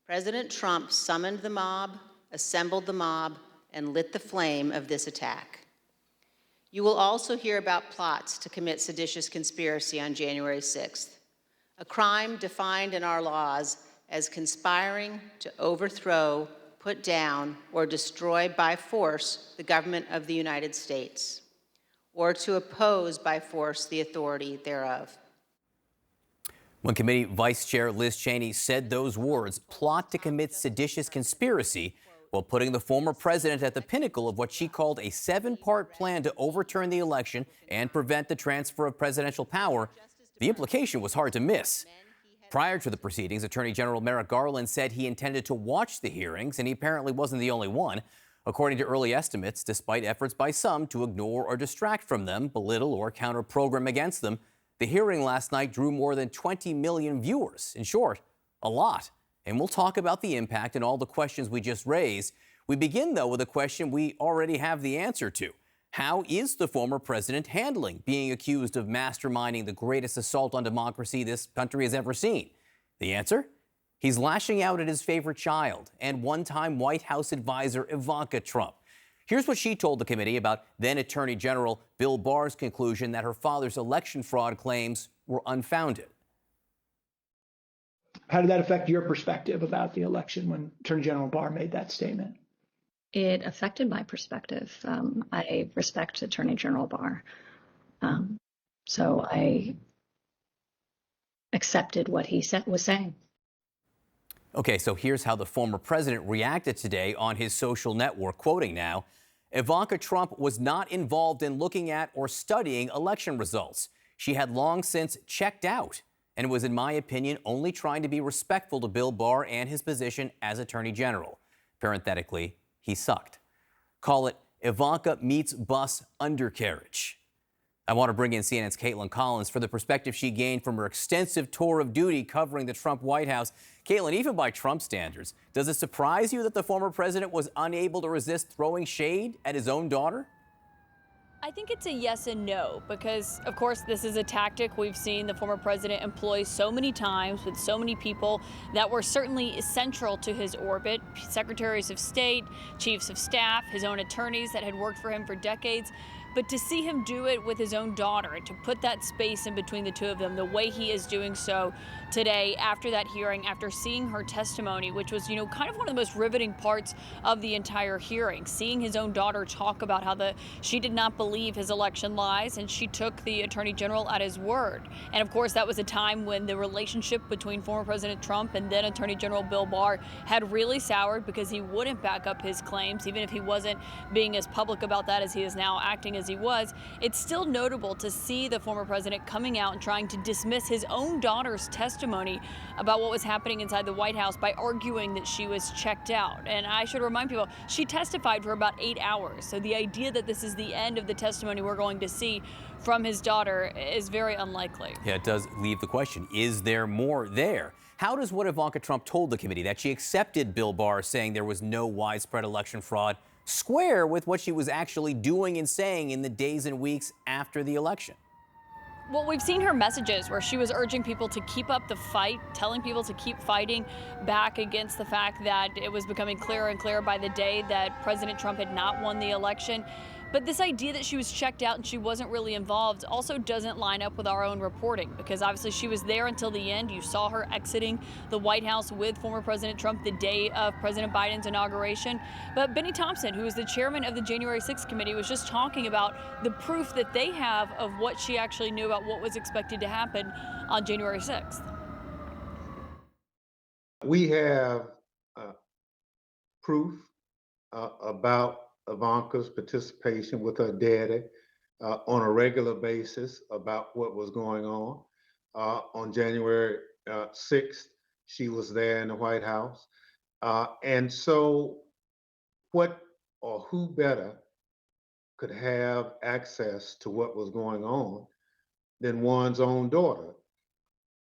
President Trump summoned the mob, assembled the mob, and lit the flame of this attack. You will also hear about plots to commit seditious conspiracy on January 6th, a crime defined in our laws as conspiring to overthrow, put down, or destroy by force the government of the United States, or to oppose by force the authority thereof. When committee Vice Chair Liz Cheney said those words, plot to commit seditious conspiracy, while putting the former president at the pinnacle of what she called a 7-part plan to overturn the election and prevent the transfer of presidential power, the implication was hard to miss. Prior to the proceedings, Attorney General Merrick Garland said he intended to watch the hearings, and he apparently wasn't the only one. According to early estimates, despite efforts by some to ignore or distract from them, belittle or counter-program against them, the hearing last night drew more than 20 million viewers. In short, a lot. And we'll talk about the impact and all the questions we just raised. We begin, though, with a question we already have the answer to. How is the former president handling being accused of masterminding the greatest assault on democracy this country has ever seen? The answer? He's lashing out at his favorite child and one-time White House advisor Ivanka Trump. Here's what she told the committee about then Attorney General Bill Barr's conclusion that her father's election fraud claims were unfounded. How did that affect your perspective about the election when Attorney General Barr made that statement? It affected my perspective. I respect Attorney General Barr. So I accepted what he was saying. Okay, so here's how the former president reacted today on his social network, quoting now, Ivanka Trump was not involved in looking at or studying election results. She had long since checked out and was, in my opinion, only trying to be respectful to Bill Barr and his position as Attorney General. Parenthetically, he sucked. Call it Ivanka meets bus undercarriage. I want to bring in CNN's Caitlin Collins for the perspective she gained from her extensive tour of duty covering the Trump White House. Caitlin, even by Trump standards, does it surprise you that the former president was unable to resist throwing shade at his own daughter? I think it's a yes and no because, of course, this is a tactic we've seen the former president employ so many times with so many people that were certainly central to his orbit. Secretaries of state, chiefs of staff, his own attorneys that had worked for him for decades. But to see him do it with his own daughter and to put that space in between the two of them, the way he is doing so today after that hearing, after seeing her testimony, which was, kind of one of the most riveting parts of the entire hearing, seeing his own daughter talk about how she did not believe his election lies and she took the attorney general at his word. And of course, that was a time when the relationship between former President Trump and then Attorney General Bill Barr had really soured because he wouldn't back up his claims, even if he wasn't being as public about that as he is now acting as he was. It's still notable to see the former president coming out and trying to dismiss his own daughter's testimony about what was happening inside the White House by arguing that she was checked out. And I should remind people, she testified for about 8 hours. So the idea that this is the end of the testimony we're going to see from his daughter is very unlikely. Yeah, it does leave the question, is there more there? How does what Ivanka Trump told the committee, that she accepted Bill Barr saying there was no widespread election fraud, square with what she was actually doing and saying in the days and weeks after the election? Well, we've seen her messages where she was urging people to keep up the fight, telling people to keep fighting back against the fact that it was becoming clearer and clearer by the day that President Trump had not won the election. But this idea that she was checked out and she wasn't really involved also doesn't line up with our own reporting, because obviously she was there until the end. You saw her exiting the White House with former President Trump the day of President Biden's inauguration. But Benny Thompson, who is the chairman of the January 6th committee, was just talking about the proof that they have of what she actually knew about what was expected to happen on January 6th. We have proof about Ivanka's participation with her daddy on a regular basis about what was going on. On January 6th, she was there in the White House. And so what or who better could have access to what was going on than one's own daughter?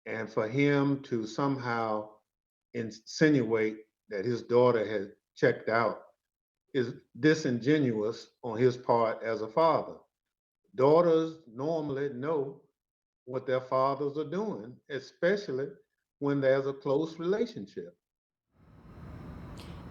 And for him to somehow insinuate that his daughter had checked out is disingenuous on his part as a father. Daughters normally know what their fathers are doing, especially when there's a close relationship.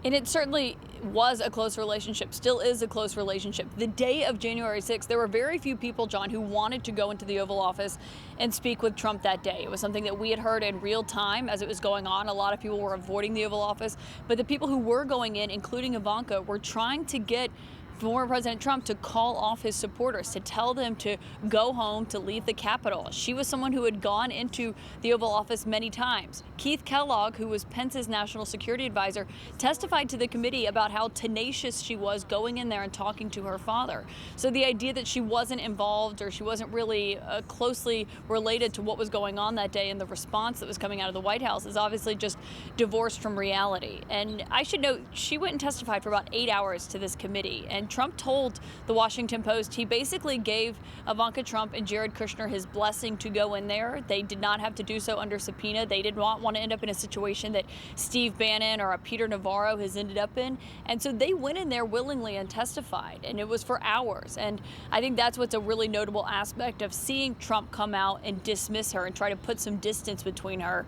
And it certainly was a close relationship, still is a close relationship. The day of January 6th, there were very few people, John, who wanted to go into the Oval Office and speak with Trump that day. It was something that we had heard in real time as it was going on. A lot of people were avoiding the Oval Office, but the people who were going in, including Ivanka, were trying to get former President Trump to call off his supporters, to tell them to go home, to leave the Capitol. She was someone who had gone into the Oval Office many times. Keith Kellogg, who was Pence's national security advisor, testified to the committee about how tenacious she was going in there and talking to her father. So the idea that she wasn't involved or she wasn't really closely related to what was going on that day and the response that was coming out of the White House is obviously just divorced from reality. And I should note, she went and testified for about 8 hours to this committee. And Trump told the Washington Post he basically gave Ivanka Trump and Jared Kushner his blessing to go in there. They did not have to do so under subpoena. They did not want to end up in a situation that Steve Bannon or a Peter Navarro has ended up in. And so they went in there willingly and testified, and it was for hours. And I think that's what's a really notable aspect of seeing Trump come out and dismiss her and try to put some distance between her.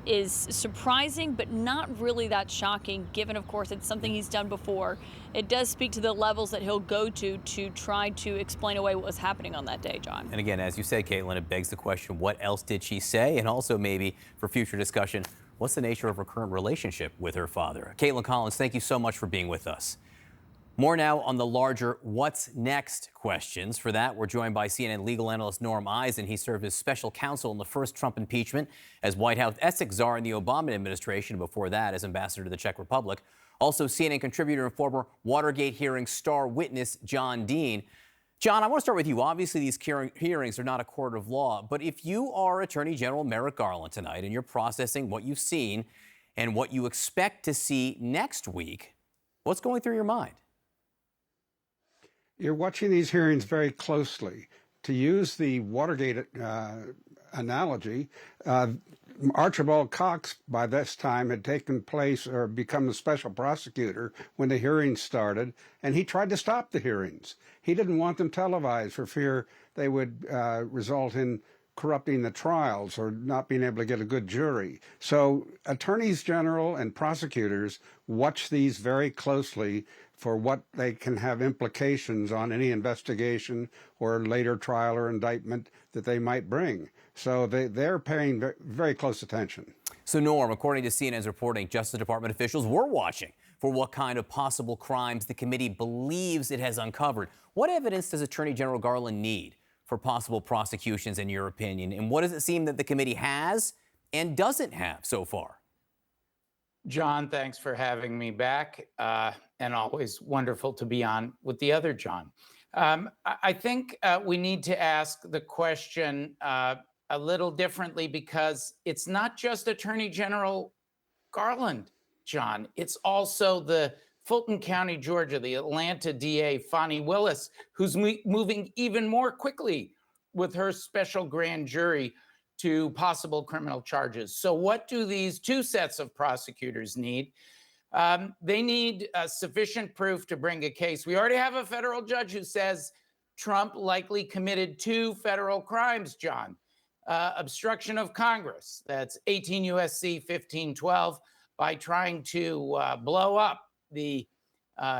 Is surprising, but not really that shocking, given, of course, it's something he's done before. It does speak to the levels that he'll go to try to explain away what was happening on that day, John. And again, as you say, Caitlin, it begs the question, what else did she say? And also maybe for future discussion, what's the nature of her current relationship with her father? Caitlin Collins, thank you so much for being with us. More now on the larger what's next questions. For that, we're joined by CNN legal analyst Norm Eisen. He served as special counsel in the first Trump impeachment, as White House Essex czar in the Obama administration, before that as ambassador to the Czech Republic. Also, CNN contributor and former Watergate hearing star witness John Dean. John, I want to start with you. Obviously, these hearings are not a court of law, but if you are Attorney General Merrick Garland tonight and you're processing what you've seen and what you expect to see next week, what's going through your mind? You're watching these hearings very closely. To use the Watergate analogy, Archibald Cox by this time had taken place or become a special prosecutor when the hearings started, and he tried to stop the hearings. He didn't want them televised for fear they would result in corrupting the trials or not being able to get a good jury. So attorneys general and prosecutors watch these very closely for what they can have implications on any investigation or later trial or indictment that they might bring. So they're paying very, very close attention. So, Norm, according to CNN's reporting, Justice Department officials were watching for what kind of possible crimes the committee believes it has uncovered. What evidence does Attorney General Garland need for possible prosecutions, in your opinion? And what does it seem that the committee has and doesn't have so far? John, thanks for having me back, and always wonderful to be on with the other John. I think we need to ask the question a little differently, because it's not just Attorney General Garland, John. It's also the Fulton County, Georgia, the Atlanta DA, Fani Willis, who's moving even more quickly with her special grand jury to possible criminal charges. So what do these two sets of prosecutors need? They need sufficient proof to bring a case. We already have a federal judge who says Trump likely committed 2 federal crimes, John. Obstruction of Congress, that's 18 U.S.C. 1512, by trying to blow up the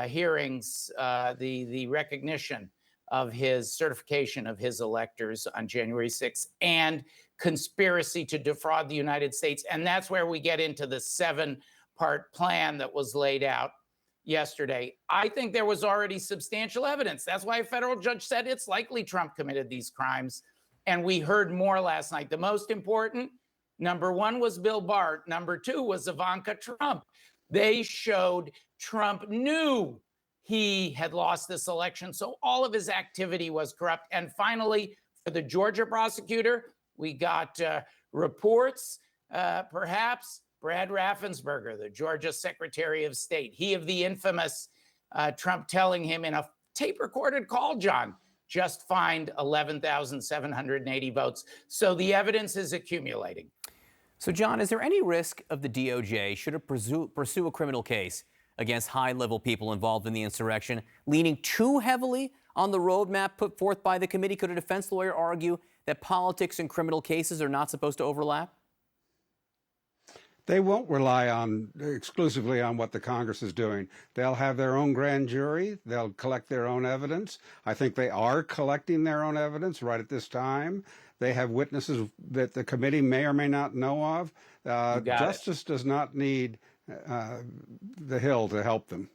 hearings, the recognition of his certification of his electors on January 6th, and conspiracy to defraud the United States. And that's where we get into the 7-part plan that was laid out yesterday. I think there was already substantial evidence. That's why a federal judge said it's likely Trump committed these crimes. And we heard more last night. The most important, number 1 was Bill Barr. Number 2 was Ivanka Trump. They showed Trump knew he had lost this election, so all of his activity was corrupt. And finally, for the Georgia prosecutor, we got reports, perhaps Brad Raffensperger, the Georgia Secretary of State, he of the infamous Trump telling him in a tape-recorded call, John, just find 11,780 votes. So the evidence is accumulating. So, John, is there any risk of the DOJ, should it pursue a criminal case against high-level people involved in the insurrection, leaning too heavily on the roadmap put forth by the committee? Could a defense lawyer argue that politics and criminal cases are not supposed to overlap? They won't rely exclusively on what the Congress is doing. They'll have their own grand jury. They'll collect their own evidence. I think they are collecting their own evidence right at this time. They have witnesses that the committee may or may not know of. got it. Justice does not need the Hill to help them.